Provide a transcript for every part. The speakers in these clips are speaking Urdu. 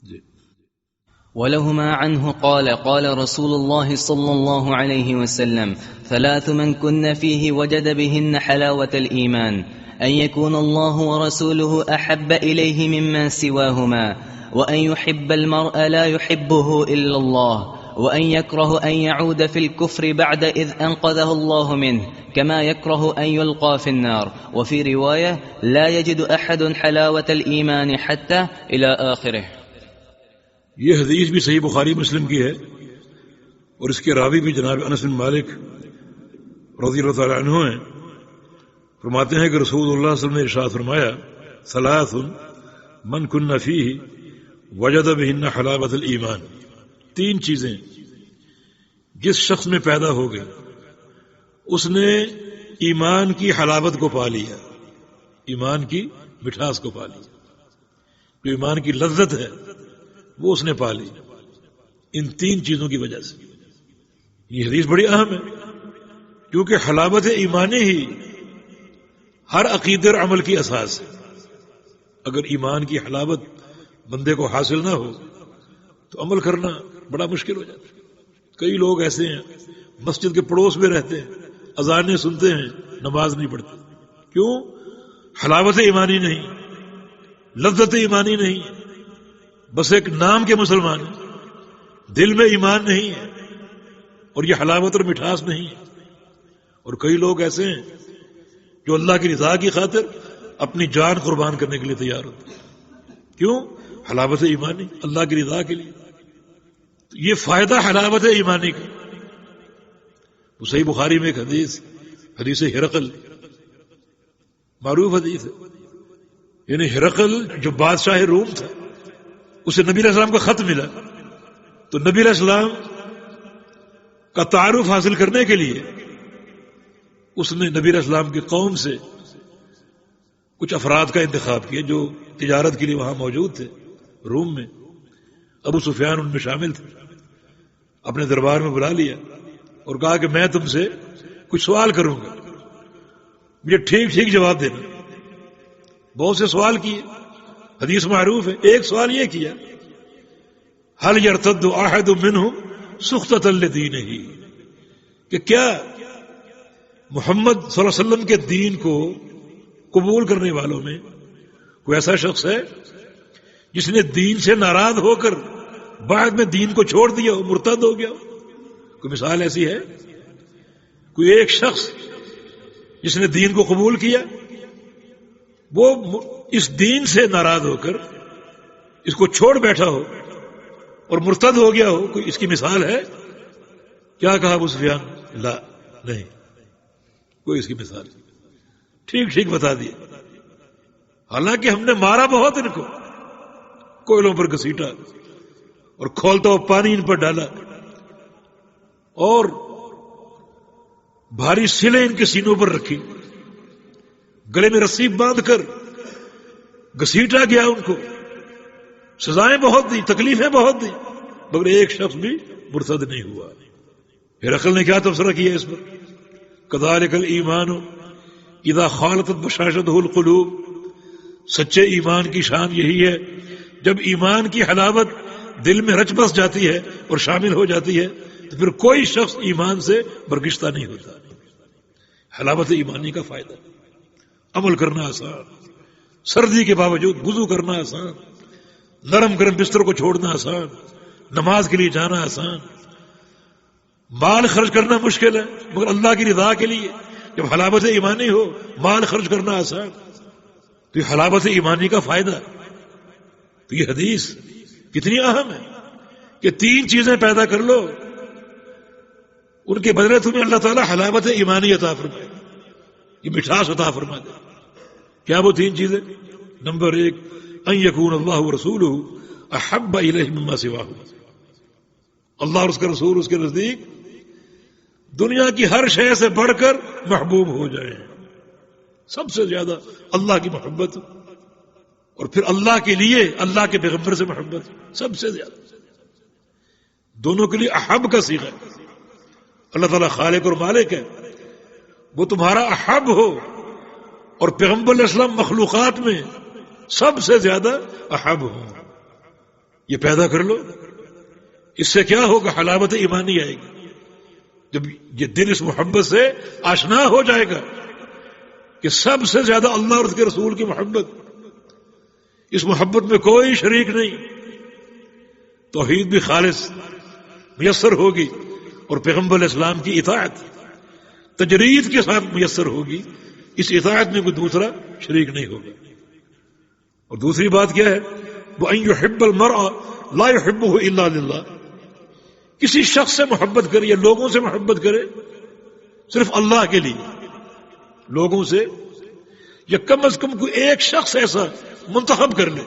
جی. ولهما عنه قال قال رسول الله صلى الله عليه وسلم: ثلاث من كن فيه وجد بهن حلاوة الإيمان: أن يكون الله ورسوله أحب إليه ممن سواهما، وأن يحب المرء لا يحبه إلا الله، وأن يكره أن يعود في الكفر بعد إذ أنقذه الله منه، كما يكره أن يلقى في النار. وفي رواية: لا يجد أحد حلاوة الإيمان حتى إلى آخره. یہ حدیث بھی صحیح بخاری مسلم کی ہے، اور اس کے راوی بھی جناب انس بن مالک رضی اللہ تعالی عنہ ہیں. فرماتے ہیں کہ رسول اللہ صلی اللہ علیہ وسلم نے ارشاد فرمایا: ثلاث من کن فیہ وجد بہن حلاوۃ الایمان. تین چیزیں جس شخص میں پیدا ہو گئی اس نے ایمان کی حلاوت کو پا لیا، ایمان کی مٹھاس کو پا لیا، جو ایمان کی لذت ہے وہ اس نے پا لی ان تین چیزوں کی وجہ سے. یہ حدیث بڑی اہم ہے کیونکہ حلاوت ایمانی ہی ہر عقیدے اور عمل کی اساس ہے. اگر ایمان کی حلاوت بندے کو حاصل نہ ہو تو عمل کرنا بڑا مشکل ہو جاتا ہے. کئی لوگ ایسے ہیں مسجد کے پڑوس میں رہتے ہیں، اذانیں سنتے ہیں، نماز نہیں پڑھتے. کیوں؟ حلاوت ایمانی نہیں، لذت ایمانی نہیں، بس ایک نام کے مسلمان ہیں، دل میں ایمان نہیں ہے اور یہ حلاوت اور مٹھاس نہیں ہے. اور کئی لوگ ایسے ہیں جو اللہ کی رضا کی خاطر اپنی جان قربان کرنے کے لیے تیار ہوتے ہیں. کیوں؟ حلاوت ایمانی، اللہ کی رضا کے لیے. تو یہ فائدہ حلاوت ایمانی کا. وہ صحیح بخاری میں ایک حدیث ہرقل معروف حدیث ہے. یعنی ہرقل جو بادشاہ روم تھا، اسے نبی علیہ السلام کا خط ملا، تو نبی علیہ السلام کا تعارف حاصل کرنے کے لیے اس نے نبی علیہ السلام کی قوم سے کچھ افراد کا انتخاب کیا جو تجارت کے لیے وہاں موجود تھے روم میں. ابو سفیان ان میں شامل تھے. اپنے دربار میں بلا لیا اور کہا کہ میں تم سے کچھ سوال کروں گا، مجھے ٹھیک ٹھیک جواب دینا. بہت سے سوال کیے، حدیث معروف ہے. ایک سوال یہ کیا: هل يرتد احد منهم سخطة لدینہ، کہ کیا محمد صلی اللہ علیہ وسلم کے دین کو قبول کرنے والوں میں کوئی ایسا شخص ہے جس نے دین سے ناراض ہو کر بعد میں دین کو چھوڑ دیا ہو، مرتد ہو گیا ہو؟ کوئی مثال ایسی ہے؟ کوئی ایک شخص جس نے دین کو قبول کیا وہ اس دین سے ناراض ہو کر اس کو چھوڑ بیٹھا ہو اور مرتد ہو گیا ہو، کوئی اس کی مثال ہے؟ کیا کہا ابو سفیان؟ لا، نہیں، کوئی اس کی مثال نہیں. ٹھیک ٹھیک بتا دیا. حالانکہ ہم نے مارا بہت ان کو، کوئلوں پر گھسیٹا اور کھولتا ہوا پانی ان پر ڈالا اور بھاری سلیں ان کے سینوں پر رکھی، گلے میں رسی باندھ کر گھسیٹا گیا ان کو، سزائیں بہت دی، تکلیفیں بہت دی، مگر ایک شخص بھی مرتد نہیں ہوا. ہرقل نے کیا تبصرہ کیا اس پر؟ کذالک الایمان اذا خالطت بشاشتہ القلوب. سچے ایمان کی شان یہی ہے جب ایمان کی حلاوت دل میں رچ بس جاتی ہے اور شامل ہو جاتی ہے تو پھر کوئی شخص ایمان سے برگشتہ نہیں ہوتا. حلاوت ایمانی کا فائدہ، عمل کرنا آسان، سردی کے باوجود وضو کرنا آسان، نرم گرم بستر کو چھوڑنا آسان، نماز کے لیے جانا آسان. مال خرچ کرنا مشکل ہے مگر اللہ کی رضا کے لیے جب حلاوت ایمانی ہو مال خرچ کرنا آسان. تو یہ حلاوت ایمانی کا فائدہ. تو یہ حدیث کتنی اہم ہے کہ تین چیزیں پیدا کر لو، ان کے بدلے تمہیں اللہ تعالیٰ حلاوت ایمانی عطا فرمائے، یہ مٹھاس عطا فرما دے. کیا وہ تین چیزیں؟ نمبر 1، ان یکون اللہ ورسولہ احب الیہ مما سواہ. اللہ اور اس کا رسول اس کے نزدیک دنیا کی ہر شے سے بڑھ کر محبوب ہو جائیں. سب سے زیادہ اللہ کی محبت، اور پھر اللہ کے لیے اللہ کے پیغمبر سے محبت سب سے زیادہ. دونوں کے لیے احب کا صیغہ ہے. اللہ تعالیٰ خالق اور مالک ہے، وہ تمہارا احب ہو، اور پیغمبر علیہ السلام مخلوقات میں سب سے زیادہ احب ہو. یہ پیدا کر لو. اس سے کیا ہوگا؟ حلاوت ایمانی آئے گی. جب یہ دل اس محبت سے آشنا ہو جائے گا کہ سب سے زیادہ اللہ اور اس کے رسول کی محبت، اس محبت میں کوئی شریک نہیں، توحید بھی خالص میسر ہوگی اور پیغمبر علیہ السلام کی اطاعت تجرید کے ساتھ میسر ہوگی. اس اطاعت میں کوئی دوسرا شریک نہیں ہوگا. اور دوسری بات کیا ہے؟ وَأَن يُحِبَّ الْمَرْءَ لَا يُحِبُّهُ إِلَّا لِلَّهِ. کسی شخص سے محبت کرے یا لوگوں سے محبت کرے صرف اللہ کے لیے، لوگوں سے، یا کم از کم کوئی ایک شخص ایسا منتخب کر لے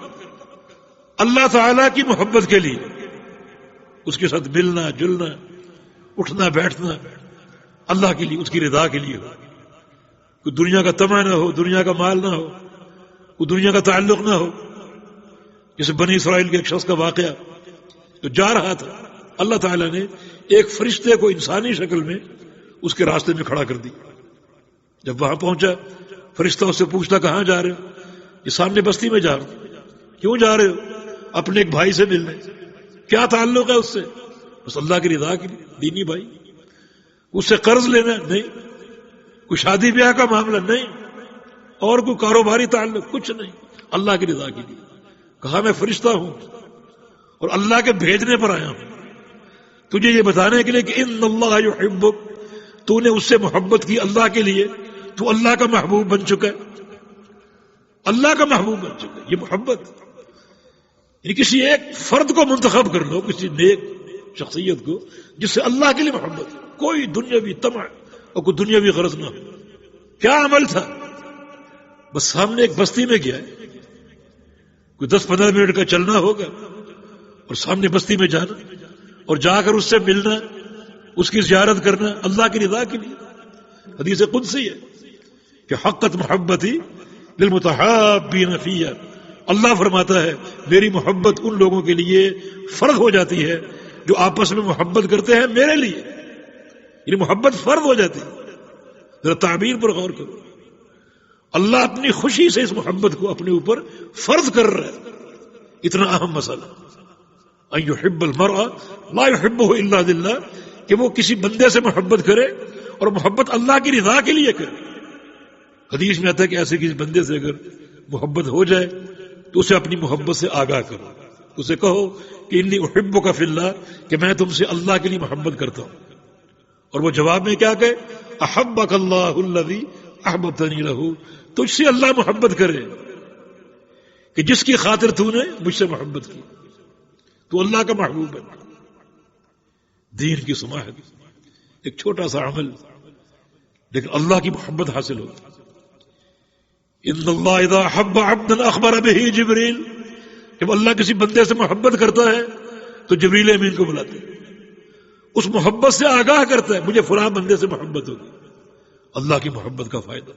اللہ تعالی کی محبت کے لیے، اس کے ساتھ ملنا جلنا اٹھنا بیٹھنا اللہ کے لیے، اس کی رضا کے لیے ہو. کوئی دنیا کا طمع نہ ہو، دنیا کا مال نہ ہو، کوئی دنیا کا تعلق نہ ہو. جیسے بنی اسرائیل کے ایک شخص کا واقعہ، جو جا رہا تھا، اللہ تعالیٰ نے ایک فرشتے کو انسانی شکل میں اس کے راستے میں کھڑا کر دی. جب وہاں پہنچا، فرشتہ اس سے پوچھتا کہاں جا رہے ہو؟ یہ سامنے بستی میں جا رہا ہوں. کیوں جا رہے ہو؟ اپنے ایک بھائی سے ملنے. کیا تعلق ہے اس سے؟ بس اللہ کی رضا کے لیے، دینی بھائی. اس سے قرض لینا نہیں، کوئی شادی بیاہ کا معاملہ نہیں، اور کوئی کاروباری تعلق کچھ نہیں، اللہ کی رضا کے لیے. کہا میں فرشتہ ہوں اور اللہ کے بھیجنے پر آیا ہوں تجھے یہ بتانے کے لیے کہ ان اللہ یحبک. تو نے اس سے محبت کی اللہ کے لیے، تو اللہ کا محبوب بن چکا ہے، اللہ کا محبوب بن چکا ہے. یہ محبت یعنی کسی ایک فرد کو منتخب کر لو، کسی نیک شخصیت کو جس سے اللہ کے لیے محبت، کوئی دنیاوی طمع اور کوئی دنیاوی غرض نہ ہو. کیا عمل تھا؟ بس سامنے ایک بستی میں گیا ہے، کوئی 10-15 منٹ کا چلنا ہوگا، اور سامنے بستی میں جانا اور جا کر اس سے ملنا، اس کی زیارت کرنا اللہ کی رضا کے لیے. حدیث قدسی ہے کہ حقت محبتی للمتحابین فیہ. اللہ فرماتا ہے میری محبت ان لوگوں کے لیے فرض ہو جاتی ہے جو آپس میں محبت کرتے ہیں میرے لیے. یعنی محبت فرض ہو جاتی ہے. ذرا تعبیر پر غور کرو. اللہ اپنی خوشی سے اس محبت کو اپنے اوپر فرض کر رہا ہے. اتنا اہم مسئلہ ان یحب المرء لا یحبہ الا للہ، کہ وہ کسی بندے سے محبت کرے اور محبت اللہ کی رضا کے لیے کرے. حدیث میں آتا ہے کہ ایسے کسی بندے سے اگر محبت ہو جائے تو اسے اپنی محبت سے آگاہ کرو، اسے کہو کہ انی احبک فی اللہ، کہ میں تم سے اللہ کے لیے محبت کرتا ہوں. اور وہ جواب میں کیا کہے؟ احبک اللہ الذی احببتنی لہ. تجھ سے اللہ محبت کرے کہ جس کی خاطر تو نے مجھ سے محبت کی، تو اللہ کا محبوب ہے. دین کی سماحت، ایک چھوٹا سا عمل لیکن اللہ کی محبت حاصل ہو. ان اللہ اذا احب عبدا اخبر به جبریل. جب اللہ کسی بندے سے محبت کرتا ہے تو جبریل امین کو بلاتے ہیں، اس محبت سے آگاہ کرتا ہے مجھے فلاں بندے سے محبت ہوگی. اللہ کی محبت کا فائدہ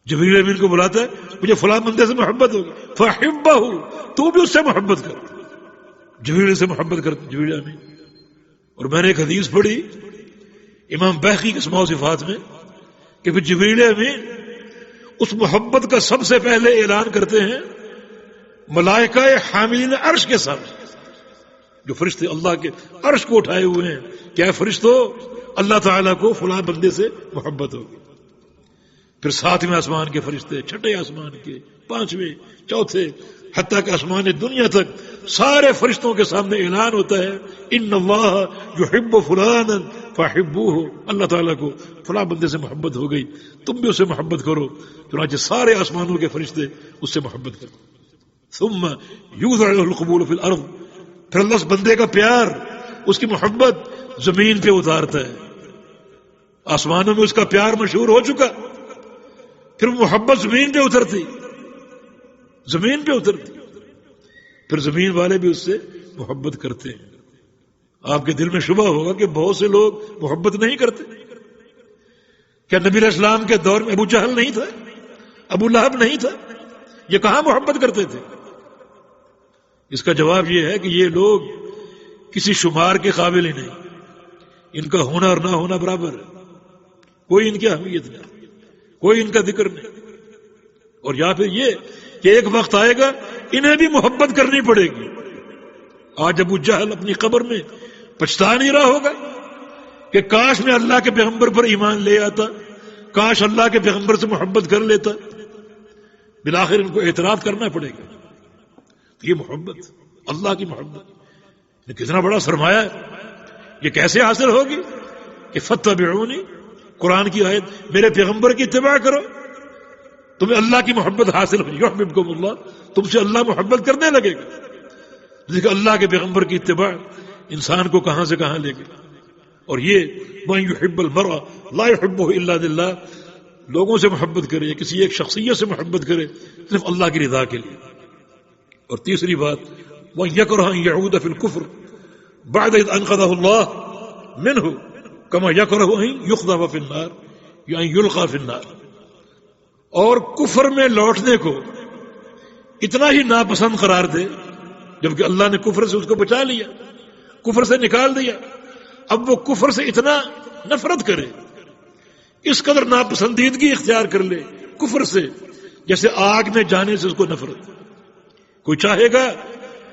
جبریل امین کو بلاتا ہے مجھے فلاں بندے سے محبت ہوگی، فاحبہ، تو بھی اس سے محبت کر. جبریل سے محبت کرتے جبریل امین. اور میں نے ایک حدیث پڑھی امام بیہقی کے اسماء و صفات میں کہ پھر جبریل امین اس محبت کا سب سے پہلے اعلان کرتے ہیں ملائکہ حاملین عرش کے سامنے، جو فرشتے اللہ کے عرش کو اٹھائے ہوئے ہیں. کیا فرشتو، اللہ تعالیٰ کو فلاں بندے سے محبت ہوگی. پھر 7ویں آسمان کے فرشتے، 6ٹھے آسمان کے، 5ویں، 4تھے، حتیٰ کہ آسمان دنیا تک سارے فرشتوں کے سامنے اعلان ہوتا ہے ان اللہ یحب فلانا فاحبوہ. اللہ تعالیٰ کو فلاں بندے سے محبت ہو گئی، تم بھی اسے محبت کرو. چنانچہ سارے آسمانوں کے فرشتے اس سے محبت کرو. ثم یوضع له القبول فی الارض. پھر اللہ اس بندے کا پیار، اس کی محبت زمین پہ اتارتا ہے. آسمانوں میں اس کا پیار مشہور ہو چکا، پھر وہ محبت زمین پہ اترتی، زمین پہ اترتی. پھر زمین والے بھی اس سے محبت کرتے ہیں. آپ کے دل میں شبہ ہوگا کہ بہت سے لوگ محبت نہیں کرتے. کیا نبی علیہ السلام کے دور میں ابو جہل نہیں تھا، ابو لہب نہیں تھا؟ یہ کہاں محبت کرتے تھے؟ اس کا جواب یہ ہے کہ یہ لوگ کسی شمار کے قابل ہی نہیں. ان کا ہونا اور نہ ہونا برابر ہے. کوئی ان کی اہمیت نہیں، کوئی ان کا ذکر نہیں. اور یا پھر یہ کہ ایک وقت آئے گا انہیں بھی محبت کرنی پڑے گی. آج ابو جہل اپنی قبر میں پچھتا نہیں رہا ہوگا کہ کاش میں اللہ کے پیغمبر پر ایمان لے آتا، کاش اللہ کے پیغمبر سے محبت کر لیتا. بالآخر ان کو اعتراف کرنا پڑے گا. یہ محبت، اللہ کی محبت، یہ کتنا بڑا سرمایہ ہے. یہ کیسے حاصل ہوگی کہ فتبعونی، قرآن کی آیت، میرے پیغمبر کی اتباع کرو، تمہیں اللہ کی محبت حاصل ہوگی. یحببکم اللہ، تم سے اللہ محبت کرنے لگے گا. لیکن اللہ کے پیغمبر کی اتباع انسان کو کہاں سے کہاں لے گئی. اور یہ من یحب المرء لا یحبہ الا للہ، لوگوں سے محبت کرے، کسی ایک شخصیت سے محبت کرے صرف اللہ کی رضا کے لیے. اور تیسری بات، وَأَن يَكْرَهَ أَن يَعُودَ فِي الْكُفْرِ بَعْدَ إِذْ أَنْقَذَهُ اللَّهُ مِنْهُ كَمَا يَكْرَهُ أَن يُقْذَفَ فِي النَّارِ یا أن يُلْقَى فِي النَّارِ. اور کفر میں لوٹنے کو اتنا ہی ناپسند قرار دے جبکہ اللہ نے کفر سے اس کو بچا لیا، کفر سے نکال دیا. اب وہ کفر سے اتنا نفرت کرے، اس قدر ناپسندیدگی اختیار کر لے کفر سے، جیسے آگ میں جانے سے اس کو نفرت. کوئی چاہے گا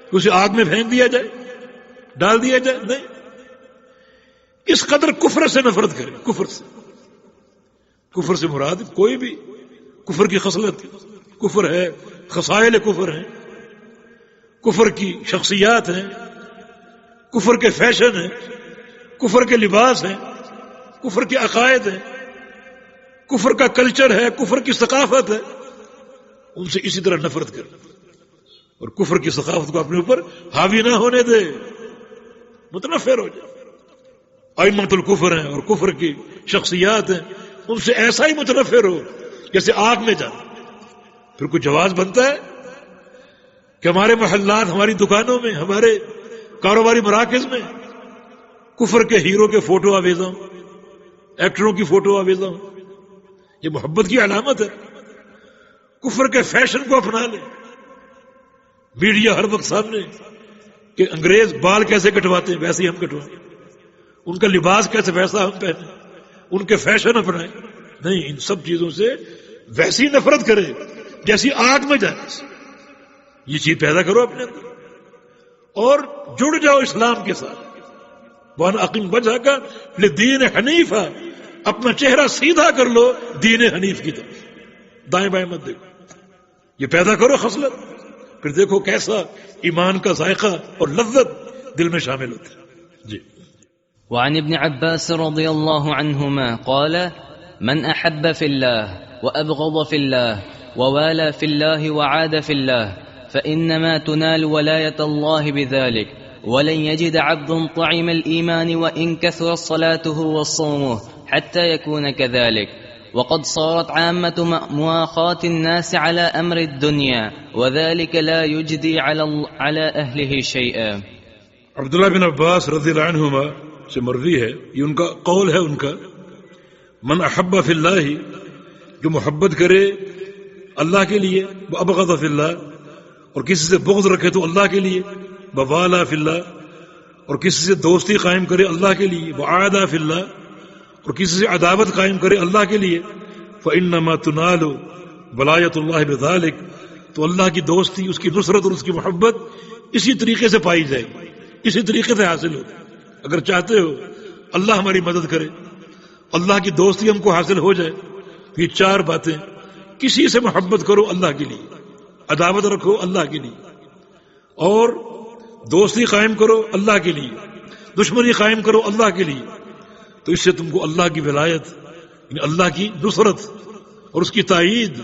کہ اسے آگ میں پھینک دیا جائے، ڈال دیا جائے؟ نہیں. اس قدر کفر سے نفرت کرے. کفر سے مراد کوئی بھی کفر کی خصلت کفر ہے، خصائل کفر ہیں، کفر کی شخصیات ہیں، کفر کے فیشن ہیں، کفر کے لباس ہیں، کفر کے عقائد ہیں، کفر کا کلچر ہے، کفر کی ثقافت ہے. ان سے اسی طرح نفرت کر اور کفر کی ثقافت کو اپنے اوپر حاوی نہ ہونے دے، متنفر ہو جائے. ائمۃ الکفر ہیں اور کفر کی شخصیات ہیں، ان سے ایسا ہی متنفر ہو جیسے آگ میں جانا. پھر کوئی جواز بنتا ہے کہ ہمارے محلات، ہماری دکانوں میں، ہمارے کاروباری مراکز میں کفر کے ہیرو کے فوٹو آویزاں، ایکٹروں کی فوٹو آویزاں؟ یہ محبت کی علامت ہے. کفر کے فیشن کو اپنا لے. میڈیا ہر وقت سامنے کہ انگریز بال کیسے کٹواتے ہیں ویسے ہی ہم کٹوائیں، ان کا لباس کیسے ویسا ہم پہنے، ان کے فیشن اپنائیں. نہیں، ان سب چیزوں سے ویسی نفرت کرے جیسی آگ میں جائے. یہ چیز پیدا کرو اپنے اندر اور جڑ جاؤ اسلام کے ساتھ. وَأَنْ أَقِمْ وَجْهَكَ لِلدِّينِ حَنِيفًا، اپنا چہرہ سیدھا کر لو دین حنیف کی طرف، دائیں بائیں مت دیکھو. یہ پیدا کرو خصلت، پھر دیکھو کیسا ایمان کا ذائقہ اور لذت دل میں شامل ہوتا ہے. جی. وعن ابن عباس رضي الله عنهما قال: من أحب في الله وأبغض في الله ووالى في الله وعاد في الله فإنما تنال ولاية الله بذلك، ولن يجد عبد طعم الإيمان وإن كثرت صلاته وصومه حتى يكون كذلك. وقد صارت عامة مواخاة الناس على أمر الدنيا وذلك لا يجدي على أهله شيئا. عبداللہ بن عباس رضی اللہ عنہما سے مروی ہے، یہ ان کا قول ہے ان کا، من احب فی اللہ، جو محبت کرے اللہ کے لیے، وابغض فی اللہ، اور کسی سے بغض رکھے تو اللہ کے لیے، ووالا فی اللہ، اور کسی سے دوستی قائم کرے اللہ کے لیے، وعادہ فی اللہ، اور کسی سے عداوت قائم کرے اللہ کے لیے، فإنما تنال ولایت اللہ بذالک، تو اللہ کی دوستی، اس کی نصرت اور اس کی محبت اسی طریقے سے پائی جائے گی، اسی طریقے سے حاصل ہوگی. اگر چاہتے ہو اللہ ہماری مدد کرے، اللہ کی دوستی ہم کو حاصل ہو جائے، یہ چار باتیں: کسی سے محبت کرو اللہ کے لیے، عداوت رکھو اللہ کے لیے، اور دوستی قائم کرو اللہ کے لیے، دشمنی قائم کرو اللہ کے لیے. تو اس سے تم کو اللہ کی ولایت، یعنی اللہ کی نصرت اور اس کی تائید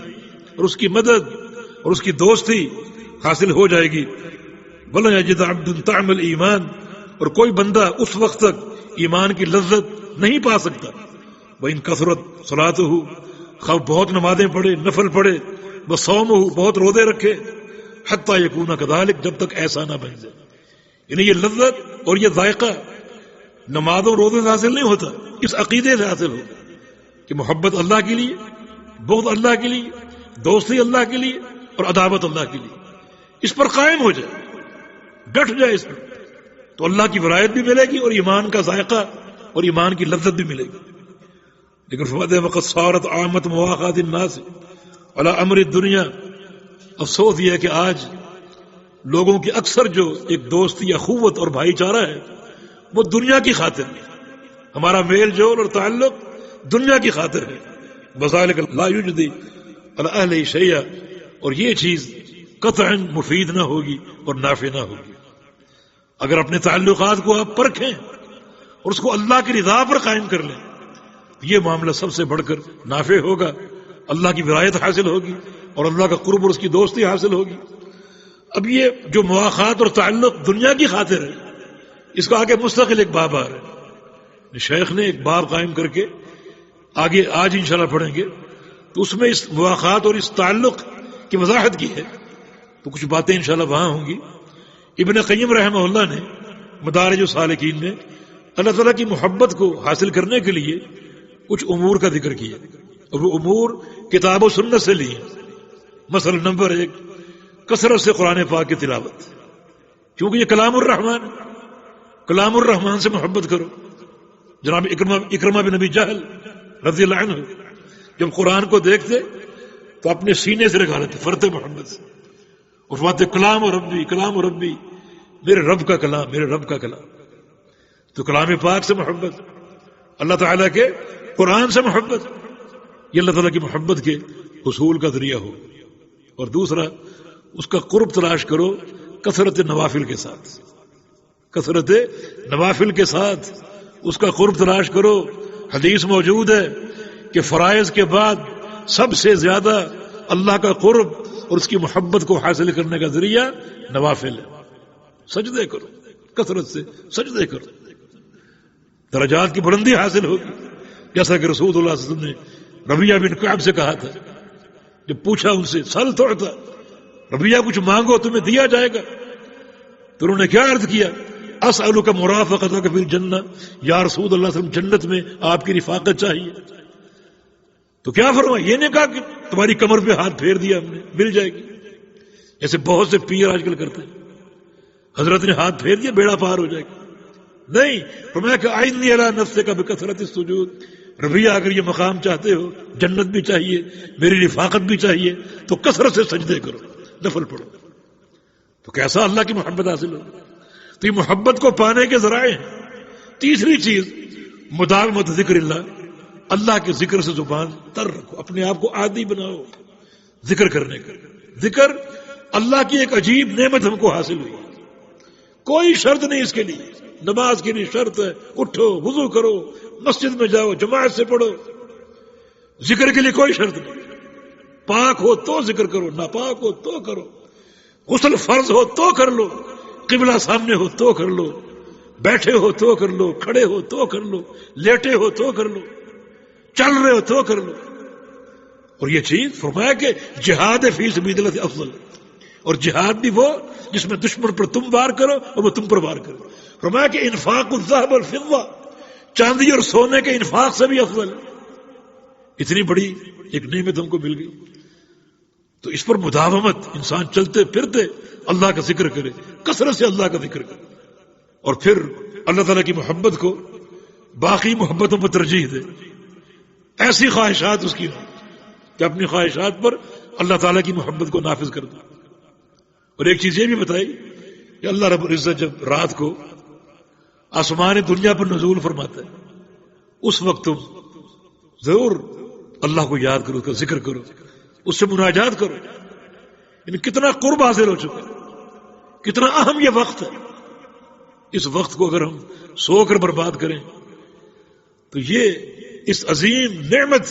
اور اس کی مدد اور اس کی دوستی حاصل ہو جائے گی. وَلَا يَجِدَ عَبْدٌ طَعْمَ الْإِيمَانِ، اور کوئی بندہ اس وقت تک ایمان کی لذت نہیں پا سکتا. وَإِن كَثُرَتْ صَلَاتُهُ، خواب بہت نمازیں پڑھے، نفل پڑھے، وَصَوْمُهُ، بہت روزے رکھے، حَتَّى يَكُونَ كَذَلِكَ، جب تک ایسا نہ بن جائے. یعنی یہ لذت اور یہ ذائقہ نمازوں روزے سے حاصل نہیں ہوتا، اس عقیدے سے حاصل ہوتا کہ محبت اللہ کے لیے، بغض اللہ کے لیے، دوستی اللہ کے لیے اور عداوت اللہ کے لیے. اس پر قائم ہو جائے، ڈٹ جائے اس پر، تو اللہ کی ولایت بھی ملے گی اور ایمان کا ذائقہ اور ایمان کی لذت بھی ملے گی. لیکن فواد وقت صارت عامت مواخات الناس علی امر الدنیا، افسوس یہ ہے کہ آج لوگوں کی اکثر جو ایک دوستی اخوت اور بھائی چارہ ہے وہ دنیا کی خاطر ہے. ہمارا میل جول اور تعلق دنیا کی خاطر ہے. بذالک لا یجدی علی اہلہ شیئا، اور یہ چیز قطعا مفید نہ ہوگی اور نافع نہ ہوگی. اگر اپنے تعلقات کو آپ پرکھیں اور اس کو اللہ کی رضا پر قائم کر لیں تو یہ معاملہ سب سے بڑھ کر نافع ہوگا. اللہ کی ولایت حاصل ہوگی اور اللہ کا قرب اور اس کی دوستی حاصل ہوگی. اب یہ جو مواخات اور تعلق دنیا کی خاطر ہے، اس کا آگے مستقل ایک باب آ رہا ہے. شیخ نے ایک باب قائم کر کے آگے آج انشاءاللہ پڑھیں گے، تو اس میں اس مواخات اور اس تعلق کی وضاحت کی ہے. تو کچھ باتیں انشاءاللہ وہاں ہوں گی. ابن قیم رحمہ اللہ نے مدارج السالکین میں اللہ تعالیٰ کی محبت کو حاصل کرنے کے لیے کچھ امور کا ذکر کیا، اور وہ امور کتاب و سنت سے لیے. مثلا نمبر 1، کثرت سے قرآن پاک کی تلاوت، کیونکہ یہ کلام الرحمن، کلام الرحمن سے محبت کرو. جناب اکرمہ بن ابی جہل رضی اللہ عنہ جب قرآن کو دیکھتے تو اپنے سینے سے لگا لیتے فرتے محمد سے، اور فرماتے کلام و ربی، کلام و ربی، میرے رب کا کلام، میرے رب کا کلام. تو کلام پاک سے محبت، اللہ تعالیٰ کے قرآن سے محبت، یہ اللہ تعالیٰ کی محبت کے حصول کا ذریعہ ہو. اور دوسرا، اس کا قرب تلاش کرو کثرت نوافل کے ساتھ، کثرت نوافل کے ساتھ اس کا قرب تلاش کرو. حدیث موجود ہے کہ فرائض کے بعد سب سے زیادہ اللہ کا قرب اور اس کی محبت کو حاصل کرنے کا ذریعہ نوافل ہے. سجدے کرو، کثرت سے سجدے کرو، درجات کی بلندی حاصل ہوگی. جیسا کہ رسول اللہ صلی اللہ علیہ وسلم نے ربیعہ بن کعب سے کہا تھا، جب پوچھا ان سے سل تعطیٰ، ربیعہ کچھ مانگو تمہیں دیا جائے گا. تو انہوں نے کیا عرض کیا؟ اسألک مرافقتک فی الجنہ، یا رسول اللہ صلی اللہ علیہ وسلم جنت میں آپ کی رفاقت چاہیے. تو کیا فرمایا؟ یہ نہیں کہا کہ تمہاری کمر پہ ہاتھ پھیر دیا ہم نے مل جائے گی، جیسے بہت سے پیر آج کل کرتے ہیں، حضرت نے ہاتھ پھیر دیا بیڑا پار ہو جائے گا. نہیں، فرمایا کہ اعنی علی نفسک بکثرۃ السجود. ربیعہ اگر یہ مقام چاہتے ہو، جنت بھی چاہیے، میری رفاقت بھی چاہیے، تو کثرت سے سجدے کرو، نفل پڑھو. تو کیسا اللہ کی محبت حاصل ہو؟ تو یہ محبت کو پانے کے ذرائع ہیں. تیسری چیز، مداومت ذکر اللہ، اللہ کے ذکر سے زبان تر رکھو، اپنے آپ کو عادی بناؤ ذکر کرنے کا. ذکر اللہ کی ایک عجیب نعمت ہم کو حاصل ہوئی، کوئی شرط نہیں اس کے لیے. نماز کے لیے شرط ہے اٹھو، وضو کرو، مسجد میں جاؤ، جماعت سے پڑھو. ذکر کے لیے کوئی شرط نہیں. پاک ہو تو ذکر کرو، ناپاک ہو تو کرو. غسل فرض ہو تو کر لو، قبلہ سامنے ہو تو کر لو، بیٹھے ہو تو کر لو، کھڑے ہو تو کر لو، لیٹے ہو تو کر لو، چل رہے ہو تو کر لو. اور یہ چیز فرمایا کہ جہاد فی سبیل اللہ افضل، اور جہاد بھی وہ جس میں دشمن پر تم وار کرو اور وہ تم پر وار کرو. فرمایا کہ انفاق الذهب والفضہ، چاندی اور سونے کے انفاق سے بھی افضل. اتنی بڑی ایک نعمت ہم کو مل گئی. تو اس پر مداومت، انسان چلتے پھرتے اللہ کا ذکر کرے، کثرت سے اللہ کا ذکر کرے، اور پھر اللہ تعالیٰ کی محبت کو باقی محبتوں پر ترجیح دے. ایسی خواہشات اس کی ہوں کہ اپنی خواہشات پر اللہ تعالیٰ کی محبت کو نافذ کر دے. اور ایک چیز یہ بھی بتائی کہ اللہ رب العزت جب رات کو آسمان دنیا پر نزول فرماتا ہے، اس وقت تم ضرور اللہ کو یاد کرو، اس کا ذکر کرو، اس سے مناجات کرو. یعنی کتنا قرب حاصل ہو چکا ہے، کتنا اہم یہ وقت ہے. اس وقت کو اگر ہم سو کر برباد کریں تو یہ اس عظیم نعمت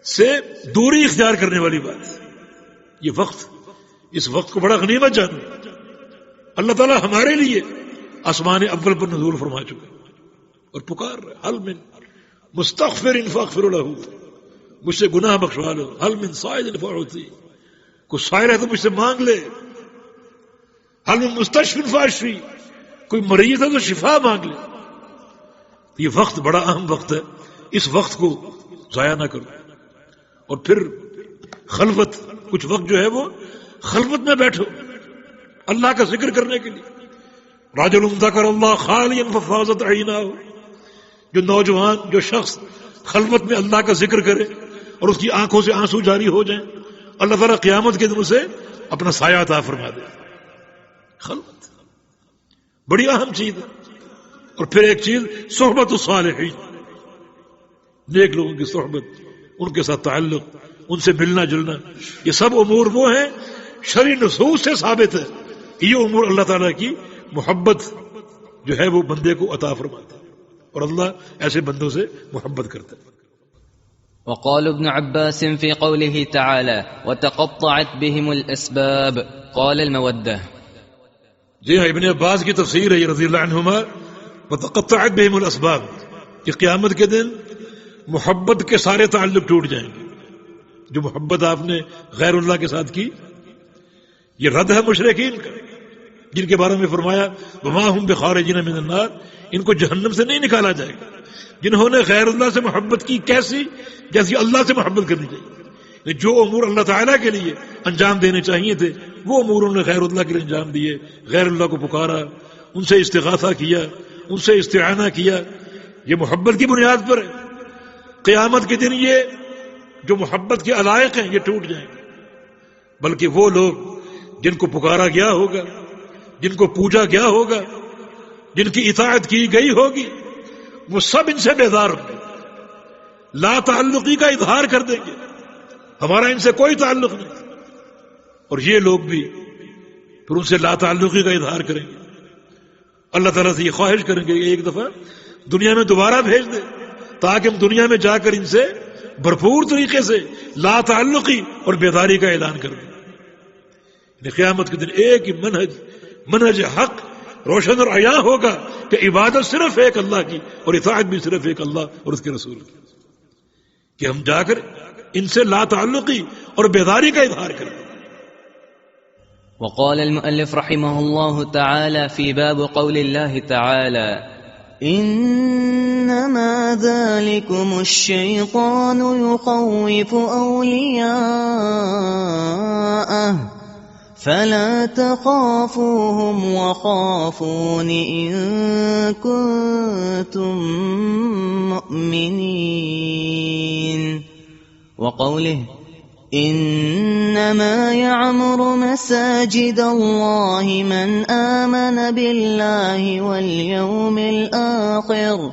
سے دوری اختیار کرنے والی بات ہے. یہ وقت، اس وقت کو بڑا غنیمت جانو. اللہ تعالیٰ ہمارے لیے آسمان اول پر نزول فرما چکا اور پکار رہا، حل من مستغفر فاغفر له، مجھ سے گناہ بخشوا لو. حل من سائل فاعطی، کوئی سائل ہے تو مجھ سے مانگ لے. حل من مستشفی فاشفی، کوئی مریض ہے تو شفا مانگ لے. یہ وقت بڑا اہم وقت ہے، اس وقت کو ضائع نہ کرو. اور پھر خلوت، کچھ وقت جو ہے وہ خلوت میں بیٹھو اللہ کا ذکر کرنے کے لیے. رجل ذکر اللہ خالیا ففاضت عیناہ، جو نوجوان، جو شخص خلوت میں اللہ کا ذکر کرے اور اس کی آنکھوں سے آنسو جاری ہو جائیں، اللہ تعالیٰ قیامت کے دن اسے اپنا سایہ عطا فرما دے. خلوت بڑی اہم چیز ہے. اور پھر ایک چیز صحبت الصالحین، نیک لوگوں کی صحبت، ان کے ساتھ تعلق، ان سے ملنا جلنا، یہ سب امور وہ ہیں شرعی نصوص سے ثابت ہے کہ یہ امور اللہ تعالیٰ کی محبت جو ہے وہ بندے کو عطا فرماتا ہے، اور اللہ ایسے بندوں سے محبت کرتا ہے. وقال ابن عباس في قوله تعالى وتقطعت بهم الأسباب قال المودة. جی ہاں، ابن عباس کی تفسیر ہے یہ رضی اللہ عنہما، وتقطعت بهم الاسباب، کہ قیامت کے دن محبت کے سارے تعلق ٹوٹ جائیں گے. جو محبت آپ نے غیر اللہ کے ساتھ کی، یہ رد ہے مشرکین کا، جن کے بارے میں فرمایا وما هم بخارجین من النار، ان کو جہنم سے نہیں نکالا جائے گا. جنہوں نے غیر اللہ سے محبت کی، کیسی؟ جیسی اللہ سے محبت کرنی چاہیے. جو امور اللہ تعالیٰ کے لیے انجام دینے چاہیے تھے وہ امور انہوں نے غیر اللہ کے لیے انجام دیے. غیر اللہ کو پکارا، ان سے استغاثہ کیا، ان سے استعانہ کیا، یہ محبت کی بنیاد پر ہے. قیامت کے دن یہ جو محبت کے علائق ہیں یہ ٹوٹ جائیں گے، بلکہ وہ لوگ جن کو پکارا گیا ہوگا، جن کو پوجا گیا ہوگا، جن کی اطاعت کی گئی ہوگی، وہ سب ان سے بیزار ہوں گے، لا تعلقی کا اظہار کر دیں گے، ہمارا ان سے کوئی تعلق نہیں. اور یہ لوگ بھی پھر ان سے لا تعلقی کا اظہار کریں گے. اللہ تعالیٰ سے یہ خواہش کریں گے کہ ایک دفعہ دنیا میں دوبارہ بھیج دیں تاکہ ہم دنیا میں جا کر ان سے بھرپور طریقے سے لا تعلقی اور بیداری کا اعلان کر دیں. قیامت کے دن ایک ہی منہج حق روشن اور عیاں ہوگا کہ عبادت صرف ایک اللہ کی اور اطاعت بھی صرف ایک اللہ اور اس کے رسول کی، کہ ہم جا کر ان سے لا تعلقی اور بیداری کا اظہار کریں. وقال المؤلف رحمه الله تعالى في باب قول الله تعالى إنما ذلكم الشيطان يخوف أولياءه فلا تخافوهم وخافون إن كنتم مؤمنين. وقوله إنما يعمر مساجد الله من آمن بالله واليوم الآخر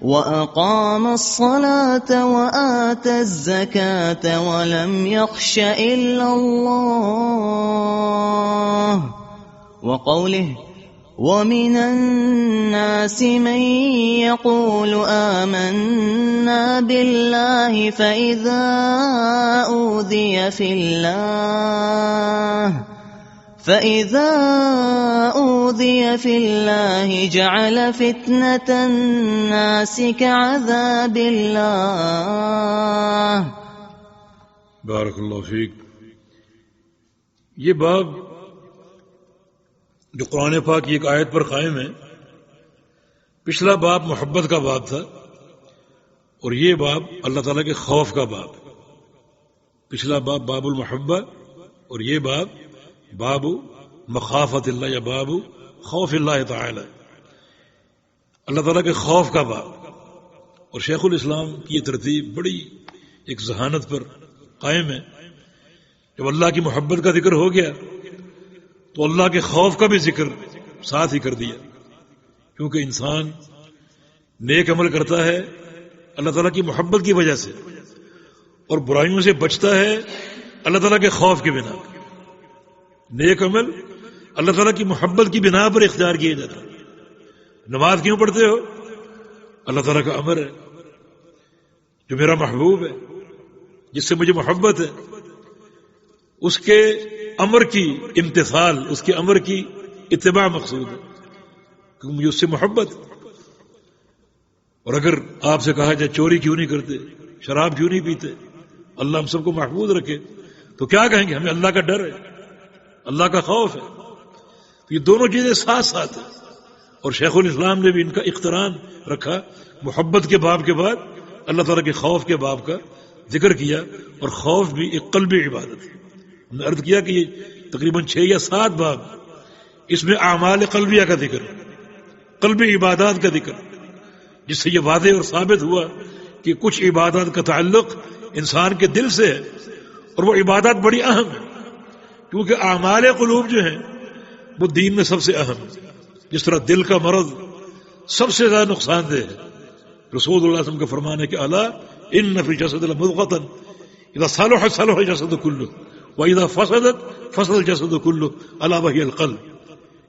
وأقام الصلاة وآتى الزكاة ولم يخش إلا الله. وقوله ومن الناس من يقول آمنا بالله فإذا أوذي في الله جعل فتنة الناس كعذاب الله. بارک اللہ فیک. یہ باب جو قرآن پاک کی ایک آیت پر قائم ہے، پچھلا باب محبت کا باب تھا اور یہ باب اللہ تعالیٰ کے خوف کا باب. پچھلا باب باب المحبہ اور یہ باب باب مخافت اللہ یا باب خوف اللہ تعالی، اللہ تعالیٰ کے خوف کا باب. اور شیخ الاسلام کی یہ ترتیب بڑی ایک ذہانت پر قائم ہے. جب اللہ کی محبت کا ذکر ہو گیا تو اللہ کے خوف کا بھی ذکر ساتھ ہی کر دیا، کیونکہ انسان نیک عمل کرتا ہے اللہ تعالیٰ کی محبت کی وجہ سے اور برائیوں سے بچتا ہے اللہ تعالیٰ کے خوف کی بنا پر. نیک عمل اللہ تعالیٰ کی محبت کی بنا پر اختیار کیا جاتا ہے. نماز کیوں پڑھتے ہو؟ اللہ تعالیٰ کا امر ہے، جو میرا محبوب ہے، جس سے مجھے محبت ہے، اس کے امر کی امتثال، اس کے امر کی اتباع مقصود ہے، کیونکہ مجھے اس سے محبت. اور اگر آپ سے کہا جائے چوری کیوں نہیں کرتے، شراب کیوں نہیں پیتے، اللہ ہم سب کو محفوظ رکھے، تو کیا کہیں گے؟ ہمیں اللہ کا ڈر ہے، اللہ کا خوف ہے. تو یہ دونوں چیزیں ساتھ ساتھ ہیں. اور شیخ الاسلام نے بھی ان کا اقتران رکھا، محبت کے باب کے بعد اللہ تعالیٰ کے خوف کے باب کا ذکر کیا. اور خوف بھی ایک قلبی عبادت ہے. ہم نے عرض کیا کہ یہ تقریباً 6 یا 7 باب اس میں اعمال قلبیہ کا ذکر، قلبی عبادات کا ذکر، جس سے یہ واضح اور ثابت ہوا کہ کچھ عبادات کا تعلق انسان کے دل سے ہے اور وہ عبادات بڑی اہم ہے، کیونکہ اعمال قلوب جو ہیں وہ دین میں سب سے اہم ہے۔ جس طرح دل کا مرض سب سے زیادہ نقصان دہ ہے، رسول اللہ صلی اللہ علیہ وسلم کا فرمان ہے کہ الا ان فی الجسد لمضغۃ اذا صلحت صلح الجسد كله واذا فسدت فسد الجسد كله الا وهي القلب،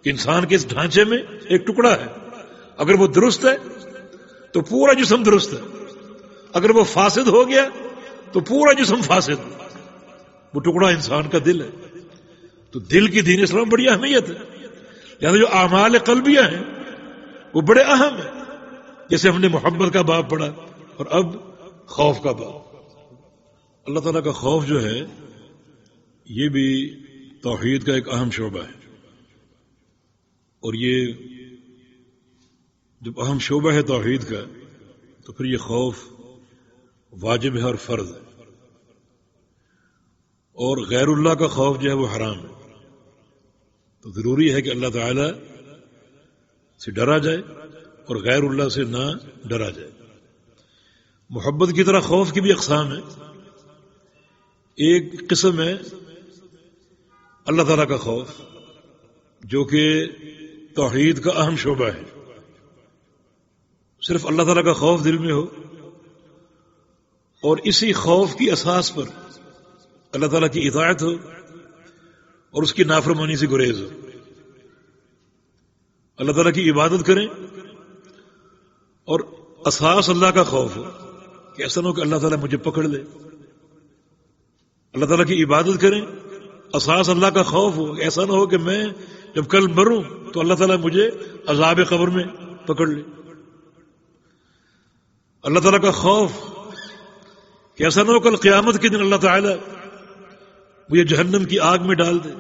کہ انسان کے اس ڈھانچے میں ایک ٹکڑا ہے، اگر وہ درست ہے تو پورا جسم درست ہے، اگر وہ فاسد ہو گیا تو پورا جسم فاسد ہے۔ وہ ٹکڑا انسان کا دل ہے، تو دل کی دین اسلام بڑی اہمیت ہے۔ یعنی جو اعمال قلبیہ ہیں وہ بڑے اہم ہیں، جیسے ہم نے محبت کا باب پڑھا اور اب خوف کا باب۔ اللہ تعالیٰ کا خوف جو ہے یہ بھی توحید کا ایک اہم شعبہ ہے، اور یہ جب اہم شعبہ ہے توحید کا تو پھر یہ خوف واجب ہے اور فرض ہے، اور غیر اللہ کا خوف جو ہے وہ حرام ہے۔ تو ضروری ہے کہ اللہ تعالی سے ڈرا جائے اور غیر اللہ سے نہ ڈرا جائے۔ محبت کی طرح خوف کی بھی اقسام ہے۔ ایک قسم ہے اللہ تعالیٰ کا خوف، جو کہ توحید کا اہم شعبہ ہے۔ صرف اللہ تعالیٰ کا خوف دل میں ہو اور اسی خوف کی اساس پر اللہ تعالیٰ کی اطاعت ہو اور اس کی نافرمانی سے گریز ہو۔ اللہ تعالیٰ کی عبادت کریں اور اساس اللہ کا خوف ہو، کہ ایسا نہ ہو کہ اللہ تعالیٰ مجھے پکڑ لے۔ اللہ تعالیٰ کی عبادت کریں، اساس اللہ کا خوف ہو، ایسا نہ ہو کہ میں جب کل مروں تو اللہ تعالیٰ مجھے عذاب قبر میں پکڑ لے۔ اللہ تعالیٰ کا خوف کہ ایسا نہ ہو کل قیامت کے دن اللہ تعالیٰ مجھے جہنم کی آگ میں ڈال دے۔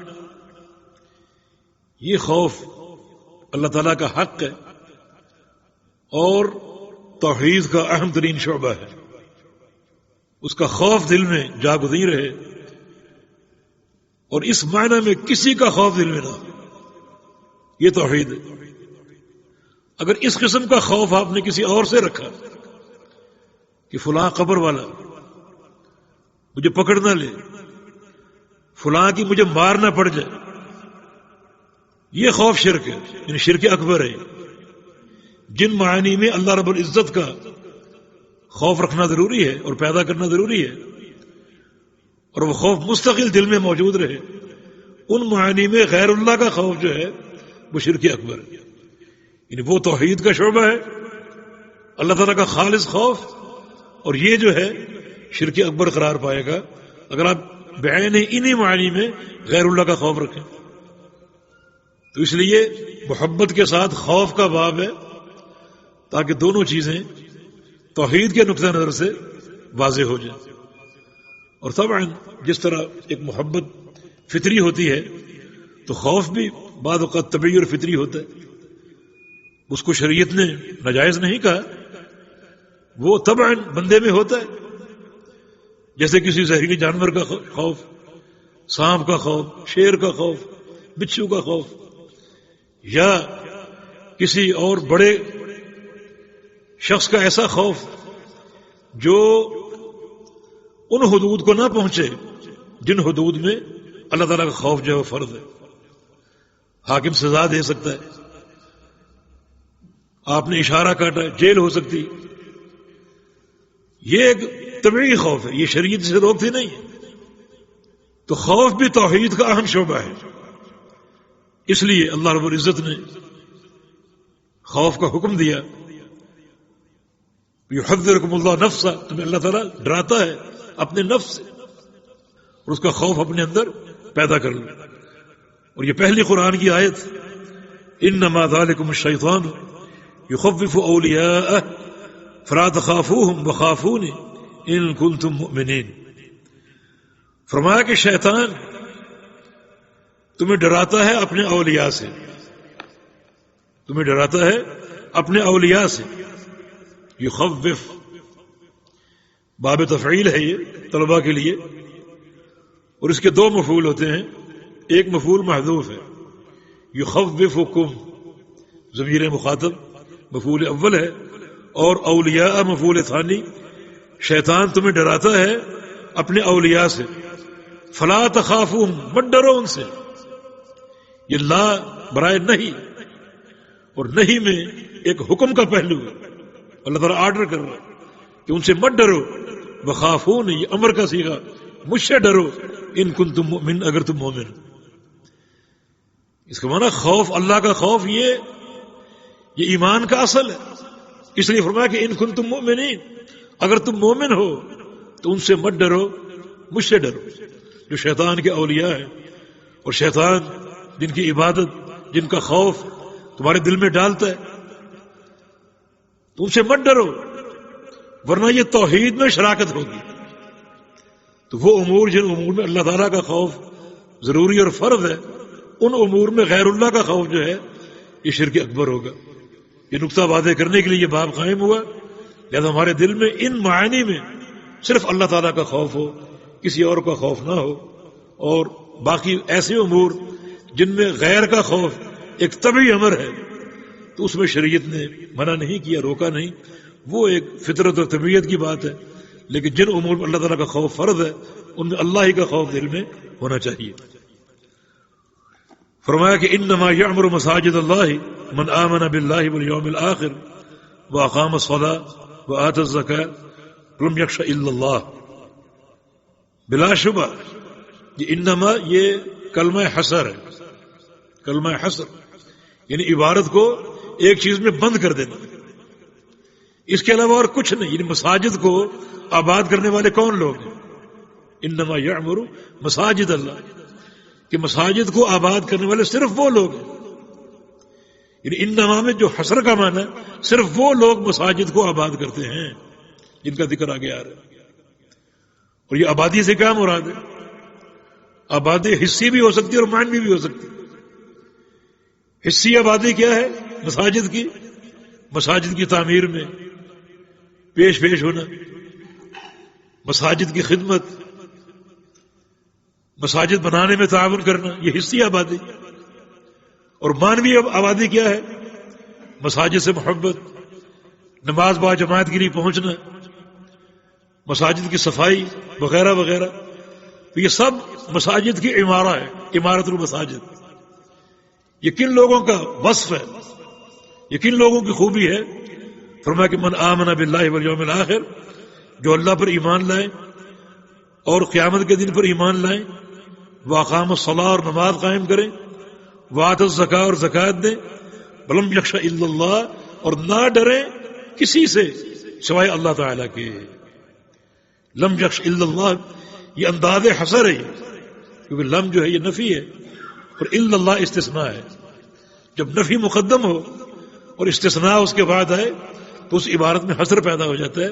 یہ خوف اللہ تعالیٰ کا حق ہے اور توحید کا اہم ترین شعبہ ہے۔ اس کا خوف دل میں جاگزیں رہے، اور اس معنی میں کسی کا خوف دل میں نہ ہو، یہ توحید ہے۔ اگر اس قسم کا خوف آپ نے کسی اور سے رکھا کہ فلاں قبر والا مجھے پکڑ نہ لے، فلاں کی مجھے مار نہ پڑ جائے، یہ خوف شرک ہے، یعنی شرک اکبر ہے۔ جن معانی میں اللہ رب العزت کا خوف رکھنا ضروری ہے اور پیدا کرنا ضروری ہے، اور وہ خوف مستقل دل میں موجود رہے، ان معانی میں غیر اللہ کا خوف جو ہے وہ شرک اکبر ہے، یعنی وہ توحید کا شعبہ ہے، اللہ تعالیٰ کا خالص خوف، اور یہ جو ہے شرک اکبر قرار پائے گا اگر آپ بعین انہی معانی میں غیر اللہ کا خوف رکھیں۔ تو اس لیے محبت کے ساتھ خوف کا باب ہے، تاکہ دونوں چیزیں توحید کے نقطہ نظر سے واضح ہو جائیں۔ اور طبعا جس طرح ایک محبت فطری ہوتی ہے تو خوف بھی بعض اوقات طبعی اور فطری ہوتا ہے، اس کو شریعت نے ناجائز نہیں کہا، وہ طبعا بندے میں ہوتا ہے، جیسے کسی زہریلی جانور کا خوف، سانپ کا خوف، شیر کا خوف، بچھو کا خوف، یا کسی اور بڑے شخص کا ایسا خوف جو ان حدود کو نہ پہنچے جن حدود میں اللہ تعالیٰ کا خوف جو ہے وہ فرض ہے۔ حاکم سزا دے سکتا ہے، آپ نے اشارہ کاٹا جیل ہو سکتی، یہ ایک طبعی خوف ہے، یہ شریعت سے روکتی نہیں ہے۔ تو خوف بھی توحید کا اہم شعبہ ہے، اس لیے اللہ رب العزت نے خوف کا حکم دیا، یحذرکم اللہ نفسا، تمہیں اللہ تعالیٰ ڈراتا ہے اپنے نفس سے، اور اس کا خوف اپنے اندر پیدا کر لو۔ اور یہ پہلی قرآن کی آیت، انما ذالکم الشیطان یخوف اولیاءہ فلا تخافوہم وخافون ان کنتم مؤمنین۔ فرمایا کہ شیطان تمہیں ڈراتا ہے اپنے اولیاء سے، تمہیں ڈراتا ہے اپنے اولیاء سے۔ یخوف باب تفعیل ہے یہ طلباء کے لیے، اور اس کے دو مفعول ہوتے ہیں، ایک مفعول محذوف ہے، یخوفکم ضمیر مخاطب مفعول اول ہے، اور اولیاء مفعول ثانی۔ شیطان تمہیں ڈراتا ہے اپنے اولیاء سے، فلا تخافوہم، مت ڈرو ان سے، یہ لا برائے نہیں، اور نہیں میں ایک حکم کا پہلو ہے، اللہ تعالیٰ آرڈر کر رہا ہے کہ ان سے مت ڈرو، وخافون یہ امر کا صیغہ، مجھ سے ڈرو ان کنتم مؤمن اگر تم مومن۔ اس کا معنی خوف، اللہ کا خوف یہ ایمان کا اصل ہے، اس لیے فرمایا کہ ان کنتم مؤمنین، اگر تم مومن ہو تو ان سے مت ڈرو، مجھ سے ڈرو۔ جو شیطان کے اولیاء ہیں اور شیطان جن کی عبادت، جن کا خوف تمہارے دل میں ڈالتا ہے، تو ان سے مت ڈرو، ورنہ یہ توحید میں شراکت ہوگی۔ تو وہ امور جن امور میں اللہ تعالیٰ کا خوف ضروری اور فرض ہے، ان امور میں غیر اللہ کا خوف جو ہے یہ شرک اکبر ہوگا۔ یہ نقطہ واضح کرنے کے لیے یہ باب قائم ہوا، لہذا ہمارے دل میں ان معانی میں صرف اللہ تعالیٰ کا خوف ہو، کسی اور کا خوف نہ ہو، اور باقی ایسے امور جن میں غیر کا خوف ایک طبعی امر ہے تو اس میں شریعت نے منع نہیں کیا، روکا نہیں، وہ ایک فطرت اور طبیعت کی بات ہے۔ لیکن جن امور میں اللہ تعالیٰ کا خوف فرض ہے ان میں اللہ ہی کا خوف دل میں ہونا چاہیے۔ فرمایا کہ انما یعمر مساجد اللہ من آمن باللہ والیوم الآخر واقام الصلاۃ وآتى الزکاۃ ولم یخش الا اللہ۔ بلا شبہ یہ انما یہ کلمہ حصر ہے، کلمہ حصر یعنی عبارت کو ایک چیز میں بند کر دینا، اس کے علاوہ اور کچھ نہیں۔ یعنی مساجد کو آباد کرنے والے کون لوگ ہیں؟ انما یعمر مساجد اللہ، کہ مساجد کو آباد کرنے والے صرف وہ لوگ ہیں۔ یعنی انما میں جو حصر کا معنی ہے صرف وہ لوگ مساجد کو آباد کرتے ہیں جن کا ذکر آگے آ رہا ہے۔ اور یہ آبادی سے کیا مراد ہے؟ آبادی حصی بھی ہو سکتی ہے اور معنوی بھی ہو سکتی ہے۔ حصی آبادی کیا ہے؟ مساجد کی، مساجد کی تعمیر میں پیش ہونا، مساجد کی خدمت، مساجد بنانے میں تعاون کرنا، یہ حصی آبادی۔ اور معنوی آبادی کیا ہے؟ مساجد سے محبت، نماز با جماعت کے لیے پہنچنا، مساجد کی صفائی وغیرہ وغیرہ۔ تو یہ سب مساجد کی عمارہ ہے، عمارت المساجد۔ یہ کن لوگوں کا وصف ہے، یہ کن لوگوں کی خوبی ہے؟ فرمایا کہ من آمن باللہ والیوم الآخر، جو اللہ پر ایمان لائیں اور قیامت کے دن پر ایمان لائیں، واقام الصلاۃ اور نماز قائم کریں، وآت الزکاۃ اور زکوٰۃ دیں، ولم یخش الا اللہ اور نہ ڈریں کسی سے سوائے اللہ تعالیٰ کے۔ لم یخش الا اللہ یہ انداز حصر ہے، کیونکہ لم جو ہے یہ نفی ہے اور الا اللہ استثناء ہے۔ جب نفی مقدم ہو اور استثناء اس کے بعد آئے تو اس عبارت میں حصر پیدا ہو جاتا ہے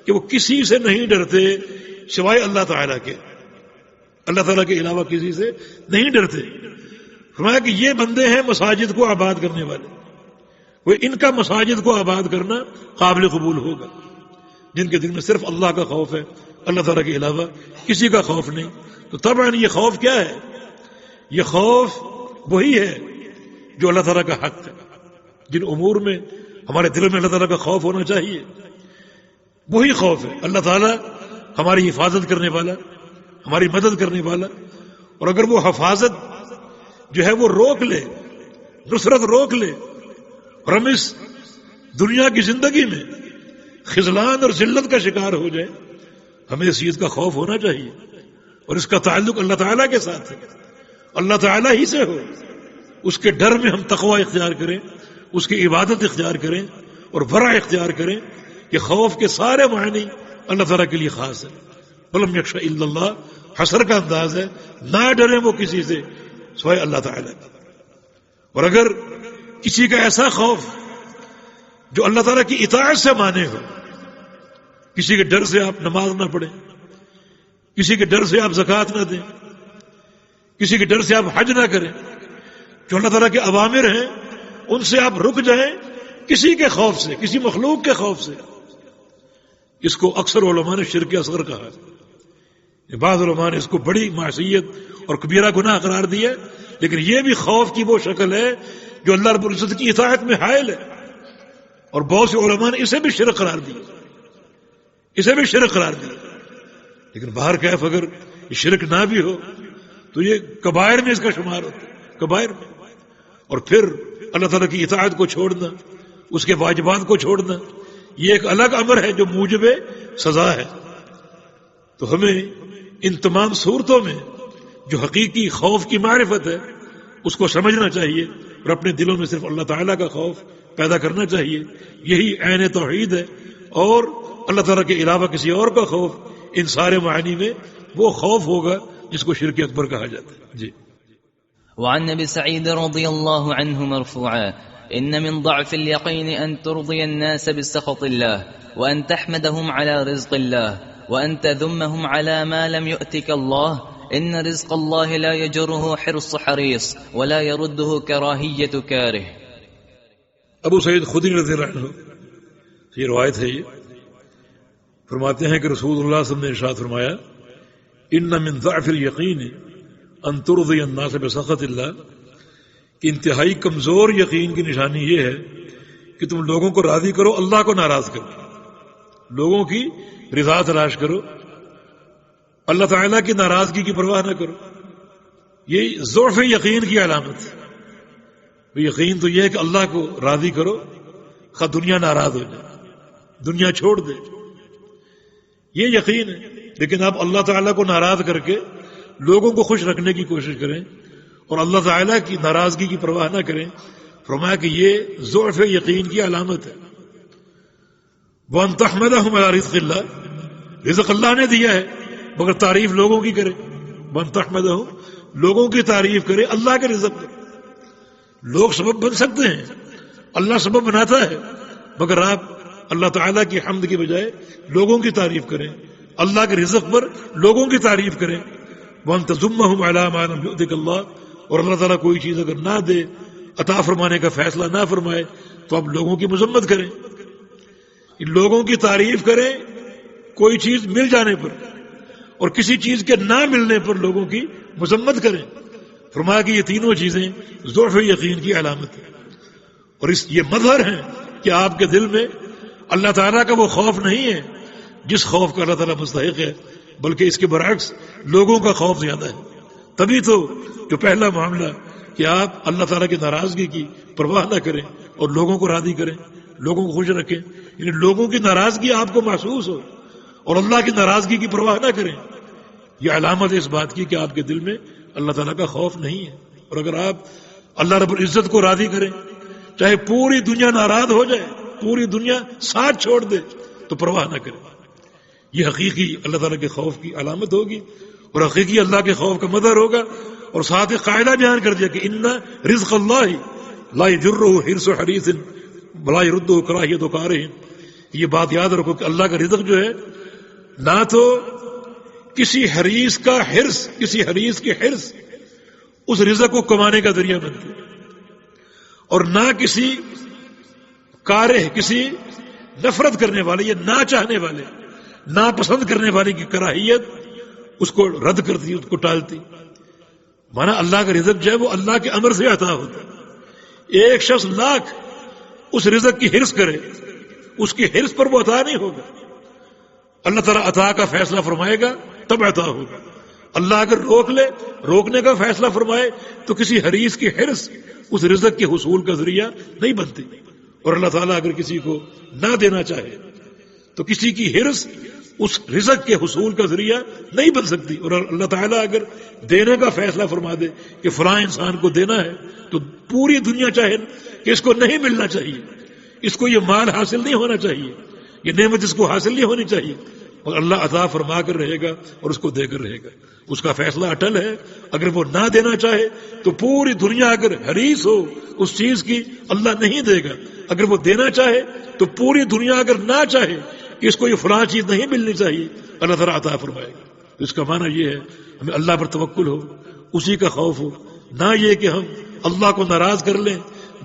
کہ وہ کسی سے نہیں ڈرتے سوائے اللہ تعالیٰ کے، اللہ تعالیٰ کے علاوہ کسی سے نہیں ڈرتے۔ فرمایا کہ یہ بندے ہیں مساجد کو آباد کرنے والے، وہ ان کا مساجد کو آباد کرنا قابل قبول ہوگا، جن کے دل میں صرف اللہ کا خوف ہے، اللہ تعالیٰ کے علاوہ کسی کا خوف نہیں۔ تو طبعاً یہ خوف کیا ہے؟ یہ خوف وہی ہے جو اللہ تعالیٰ کا حق ہے۔ جن امور میں ہمارے دل میں اللہ تعالیٰ کا خوف ہونا چاہیے وہی خوف ہے۔ اللہ تعالیٰ ہماری حفاظت کرنے والا، ہماری مدد کرنے والا، اور اگر وہ حفاظت جو ہے وہ روک لے، نصرت روک لے، اور ہم اس دنیا کی زندگی میں خذلان اور ذلت کا شکار ہو جائے، ہمیں اس چیز کا خوف ہونا چاہیے، اور اس کا تعلق اللہ تعالیٰ کے ساتھ ہے، اللہ تعالیٰ ہی سے ہو۔ اس کے ڈر میں ہم تقوی اختیار کریں، اس کی عبادت اختیار کریں اور ورع اختیار کریں کہ خوف کے سارے معنی اللہ تعالیٰ کے لیے خاص ہے۔ ولم یخش الا اللہ حصر کا انداز ہے، نہ ڈریں وہ کسی سے سوائے اللہ تعالیٰ۔ اور اگر کسی کا ایسا خوف جو اللہ تعالیٰ کی اطاعت سے مانے ہو، کسی کے ڈر سے آپ نماز نہ پڑھیں، کسی کے ڈر سے آپ زکوٰۃ نہ دیں، کسی کے ڈر سے آپ حج نہ کریں، جو اللہ تعالیٰ کے اوامر ہیں ان سے آپ رک جائیں کسی کے خوف سے، کسی مخلوق کے خوف سے، اس کو اکثر علماء نے شرک اصغر کہا ہے۔ بعض علماء نے اس کو بڑی معصیت اور کبیرہ گناہ قرار دیا، لیکن یہ بھی خوف کی وہ شکل ہے جو اللہ رب العزت کی اطاعت میں حائل ہے، اور بہت سے علماء نے اسے بھی شرک قرار دیا، اسے بھی شرک قرار دیا۔ لیکن باہر کیف اگر یہ شرک نہ بھی ہو تو یہ کبائر میں اس کا شمار ہوتا ہے، کبائر میں۔ اور پھر اللہ تعالیٰ کی اطاعت کو چھوڑنا، اس کے واجبات کو چھوڑنا، یہ ایک الگ امر ہے جو موجب سزا ہے۔ تو ہمیں ان تمام صورتوں میں جو حقیقی خوف کی معرفت ہے اس کو سمجھنا چاہیے اور اپنے دلوں میں صرف اللہ تعالیٰ کا خوف پیدا کرنا چاہیے۔ یہی عین توحید ہے، اور اللہ تعالیٰ کے علاوہ کسی اور کا خوف ان سارے معنی میں وہ خوف ہوگا جس کو شرک اکبر کہا جاتا ہے۔ جی۔ وعن ابي سعيد رضي الله عنه مرفوعا إن من ضعف اليقين أن ترضي الناس بسخط الله وأن تحمدهم على رزق الله وأن تذمهم على ما لم يؤتك الله إن رزق الله لا يجره حرص حريص ولا يرده كراهية كاره۔ ابو سعید خدری رضی اللہ عنہ یہ روایت ہے، یہ فرماتے ہیں کہ رسول اللہ صلی اللہ علیہ وسلم نے ارشاد فرمایا ان من ضعف الیقین ان ترضی الناس بسخط اللہ، کہ انتہائی کمزور یقین کی نشانی یہ ہے کہ تم لوگوں کو راضی کرو، اللہ کو ناراض کرو، لوگوں کی رضا تلاش کرو، اللہ تعالیٰ کی ناراضگی کی پرواہ نہ کرو۔ یہ ضعف یقین کی علامت ہے۔ یقین تو یہ ہے کہ اللہ کو راضی کرو خواہ دنیا ناراض ہو جائے، دنیا چھوڑ دے، یہ یقین ہے۔ لیکن آپ اللہ تعالیٰ کو ناراض کر کے لوگوں کو خوش رکھنے کی کوشش کریں اور اللہ تعالیٰ کی ناراضگی کی پرواہ نہ کریں، فرمایا کہ یہ ضعف یقین کی علامت ہے۔ وَأَن تَحْمَدَهُمْ عَلَى رِزْقِ اللَّهِ، رزق اللہ نے دیا ہے مگر تعریف لوگوں کی کرے۔ وَأَن تَحْمَدَهُمْ، لوگوں کی تعریف کرے اللہ کے رزق پر۔ لوگ سبب بن سکتے ہیں، اللہ سبب بناتا ہے، مگر آپ اللہ تعالیٰ کی حمد کی بجائے لوگوں کی تعریف کریں، اللہ کے رزق پر لوگوں کی تعریف کریں۔ وَأَن تَذُمَّهُمْ عَلَى مَا لَمْ يُؤْتِكَ اللَّهُ، اور اللہ تعالیٰ کوئی چیز اگر نہ دے، عطا فرمانے کا فیصلہ نہ فرمائے تو آپ لوگوں کی مذمت کریں، لوگوں کی تعریف کریں کوئی چیز مل جانے پر، اور کسی چیز کے نہ ملنے پر لوگوں کی مذمت کریں۔ فرمایا کہ یہ تینوں چیزیں ضعف یقین کی علامت ہے، اور یہ مظہر ہیں کہ آپ کے دل میں اللہ تعالیٰ کا وہ خوف نہیں ہے جس خوف کا اللہ تعالیٰ مستحق ہے، بلکہ اس کے برعکس لوگوں کا خوف زیادہ ہے۔ تبھی تو جو پہلا معاملہ کہ آپ اللہ تعالیٰ کی ناراضگی کی پرواہ نہ کریں اور لوگوں کو راضی کریں، لوگوں کو خوش رکھیں، یعنی لوگوں کی ناراضگی آپ کو محسوس ہو اور اللہ کی ناراضگی کی پرواہ نہ کریں، یہ علامت ہے اس بات کی کہ آپ کے دل میں اللہ تعالیٰ کا خوف نہیں ہے۔ اور اگر آپ اللہ رب العزت کو راضی کریں، چاہے پوری دنیا ناراض ہو جائے، پوری دنیا ساتھ چھوڑ دے تو پرواہ نہ کریں، یہ حقیقی اللہ تعالیٰ کے خوف کی علامت ہوگی اور حقیقی اللہ کے خوف کا مظہر ہوگا۔ اور ساتھ ایک قاعدہ بیان کر دیا کہ ان رزق اللہ لا یجرہ حرص حریص ولا یردہ کراہیۃ کارہ، یہ بات یاد رکھو کہ اللہ کا رزق جو ہے نہ تو کسی حریص کا حرص، کسی حریص کی حرص اس رزق کو کمانے کا ذریعہ بنتی، اور نہ کسی کارہ، کسی نفرت کرنے والے یا نہ چاہنے والے، نہ پسند کرنے والے کی کراہیت اس کو رد کرتی، اس کو ٹالتی۔ مانا اللہ کا رزق جو ہے وہ اللہ کے امر سے عطا ہوتا ہے۔ ایک شخص لاکھ اس رزق کی حرص کرے، اس کی حرص پر وہ عطا نہیں ہوگا، اللہ تعالیٰ عطا کا فیصلہ فرمائے گا تب عطا ہوگا۔ اللہ اگر روک لے، روکنے کا فیصلہ فرمائے تو کسی حریص کی حرص اس رزق کے حصول کا ذریعہ نہیں بنتی، اور اللہ تعالیٰ اگر کسی کو نہ دینا چاہے تو کسی کی حرص اس رزق کے حصول کا ذریعہ نہیں بن سکتی، اور اللہ تعالیٰ اگر دینے کا فیصلہ فرما دے کہ فلاں انسان کو دینا ہے تو پوری دنیا چاہے کہ اس کو نہیں ملنا چاہیے، اس کو یہ مال حاصل نہیں ہونا چاہیے، یہ نعمت اس کو حاصل نہیں ہونی چاہیے، اور اللہ عطا فرما کر رہے گا اور اس کو دے کر رہے گا، اس کا فیصلہ اٹل ہے۔ اگر وہ نہ دینا چاہے تو پوری دنیا اگر حریص ہو اس چیز کی، اللہ نہیں دے گا۔ اگر وہ دینا چاہے تو پوری دنیا اگر نہ چاہے کہ اس کو یہ فلاں چیز نہیں ملنی چاہیے، اللہ تعالیٰ عطا فرمائے گا۔ اس کا معنی یہ ہے ہمیں اللہ پر توکل ہو، اسی کا خوف ہو، نہ یہ کہ ہم اللہ کو ناراض کر لیں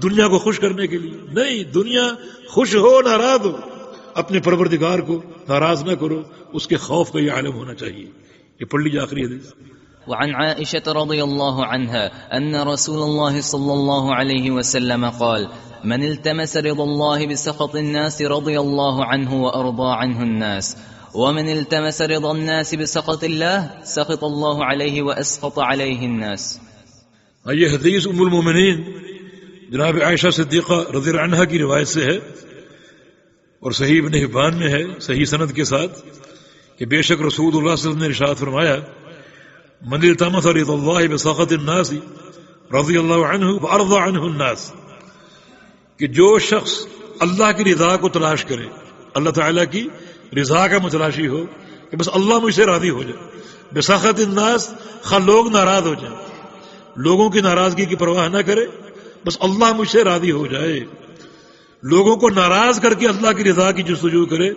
دنیا کو خوش کرنے کے لیے۔ نہیں، دنیا خوش ہو ناراض ہو، اپنے پروردگار کو ناراض نہ کرو، اس کے خوف کا یہ عالم ہونا چاہیے۔ یہ پڑھ لیجیے آخری حدیث۔ وعن عائشة رضي الله عنها أن رسول الله صلى الله عليه وسلم قال من التمس رضا الله بسخط الناس رضي الله عنه وأرضى عنه الناس ومن التمس رضا الناس بسخط الله سخط الله عليه وأسخط عليه الناس۔ یہ حدیث ام المومنین جناب عائشہ صدیقہ رضی اللہ عنہا کی روایت سے ہے اور صحیح ابن حبان میں ہے صحیح سند کے ساتھ کہ بے شک رسول اللہ صلی اللہ علیہ وسلم نے ارشاد فرمایا من التمس رضا اللہ بسخط الناس رضی اللہ عنہ وارضى عنہ الناس، کہ جو شخص اللہ کی رضا کو تلاش کرے، اللہ تعالیٰ کی رضا کا متلاشی ہو کہ بس اللہ مجھ سے راضی ہو جائے، بسخط الناس خواہ لوگ ناراض ہو جائیں، لوگوں کی ناراضگی کی پرواہ نہ کرے، بس اللہ مجھ سے راضی ہو جائے، لوگوں کو ناراض کر کے اللہ کی رضا کی جستجو کرے،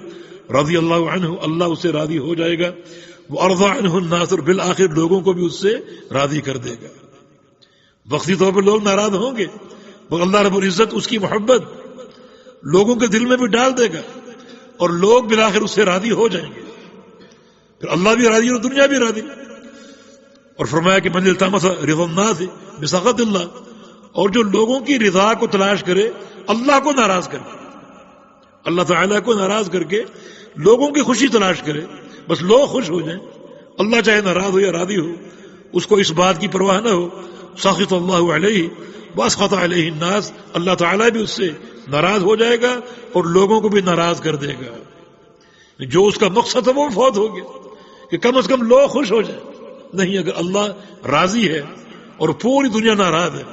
رضی اللہ عنہ اللہ اس سے راضی ہو جائے گا، وہ ارضى عنہ الناس اور بالآخر لوگوں کو بھی اس سے راضی کر دے گا۔ وقتی طور پر لوگ ناراض ہوں گے مگر اللہ رب العزت اس کی محبت لوگوں کے دل میں بھی ڈال دے گا اور لوگ بالآخر اس سے راضی ہو جائیں گے، پھر اللہ بھی راضی اور دنیا بھی راضی۔ اور فرمایا کہ من التمس رضا الناس بسخط اللہ، اور جو لوگوں کی رضا کو تلاش کرے اللہ کو ناراض کر کے، اللہ تعالیٰ کو ناراض کر کے لوگوں کی خوشی تلاش کرے، بس لوگ خوش ہو جائیں، اللہ چاہے ناراض ہو یا راضی ہو، اس کو اس بات کی پرواہ نہ ہو، سخط اللہ علیہ واسخط علیہ الناس، اللہ تعالیٰ بھی اس سے ناراض ہو جائے گا اور لوگوں کو بھی ناراض کر دے گا۔ جو اس کا مقصد ہے وہ فوت ہو گیا کہ کم از کم لوگ خوش ہو جائیں، نہیں، اگر اللہ راضی ہے اور پوری دنیا ناراض ہے،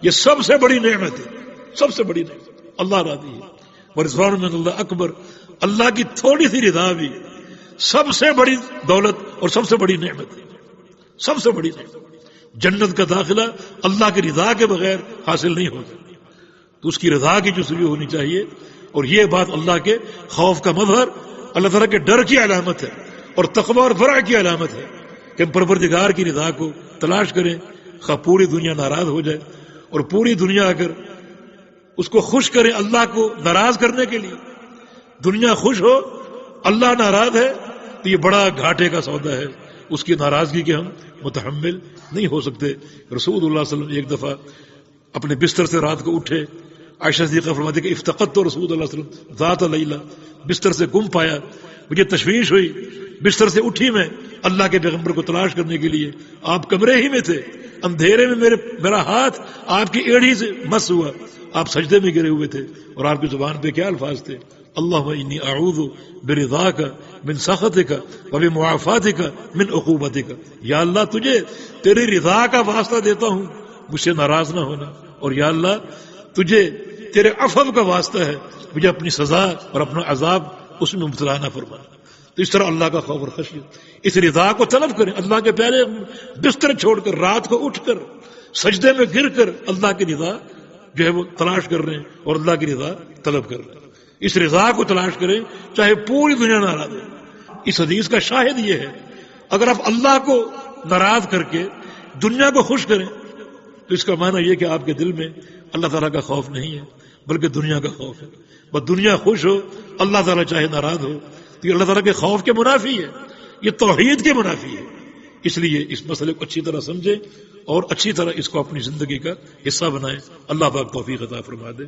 یہ سب سے بڑی نعمت ہے، سب سے بڑی نعمت، اللہ راضی ہے۔ ورضوان من اللہ اکبر، اللہ کی تھوڑی سی رضا بھی سب سے بڑی دولت اور سب سے بڑی نعمت ہے، سب سے بڑی نعمت۔ جنت کا داخلہ اللہ کی رضا کے بغیر حاصل نہیں ہوتا، تو اس کی رضا کی جستجو ہونی چاہیے، اور یہ بات اللہ کے خوف کا مظہر، اللہ تعالیٰ کے ڈر کی علامت ہے اور تقوی اور ورع کی علامت ہے کہ ہم پروردگار کی رضا کو تلاش کریں، خواہ پوری دنیا ناراض ہو جائے، اور پوری دنیا اگر اس کو خوش کریں اللہ کو ناراض کرنے کے لیے، دنیا خوش ہو اللہ ناراض ہے تو یہ بڑا گھاٹے کا سودا ہے، اس کی ناراضگی کے ہم متحمل نہیں ہو سکتے۔ رسول اللہ صلی اللہ علیہ وسلم ایک دفعہ اپنے بستر سے رات کو اٹھے، عائشہ صدیقہ فرماتی کہ افتقدت رسول اللہ صلی اللہ علیہ وسلم ذات لیلہ، بستر سے گم پایا، مجھے تشویش ہوئی، بستر سے اٹھی میں اللہ کے پیغمبر کو تلاش کرنے کے لیے، آپ کمرے ہی میں تھے، اندھیرے میں میرا ہاتھ آپ کی ایڑی سے مس ہوا، آپ سجدے میں گرے ہوئے تھے، اور آپ کی زبان پہ کیا الفاظ تھے؟ اللہم انی اعوذ برضاک من سخطک وبمعافاتک من عقوبتک، یا اللہ تجھے تیری رضا کا واسطہ دیتا ہوں مجھ سے ناراض نہ ہونا، اور یا اللہ تجھے تیرے عفو کا واسطہ ہے مجھے اپنی سزا اور اپنا عذاب اس میں مبتلا نہ فرمانا۔ تو اس طرح اللہ کا خوف اور خشیت، اس رضا کو طلب کریں، اللہ کے پیارے بستر چھوڑ کر رات کو اٹھ کر سجدے میں گر کر اللہ کی رضا جو ہے وہ تلاش کر رہے ہیں اور اللہ کی رضا طلب کر رہے ہیں، اس رضا کو تلاش کریں چاہے پوری دنیا ناراض ہے۔ اس حدیث کا شاہد یہ ہے اگر آپ اللہ کو ناراض کر کے دنیا کو خوش کریں تو اس کا معنی یہ کہ آپ کے دل میں اللہ تعالیٰ کا خوف نہیں ہے بلکہ دنیا کا خوف ہے۔ بس دنیا خوش ہو اللہ تعالیٰ چاہے ناراض ہو تو یہ اللہ تعالیٰ کے خوف کے منافی ہے، یہ توحید کے منافی ہے۔ اس لیے اس مسئلے کو اچھی طرح سمجھیں اور اچھی طرح اس کو اپنی زندگی کا حصہ بنائیں۔ اللہ پاک توفیق عطا فرما دے۔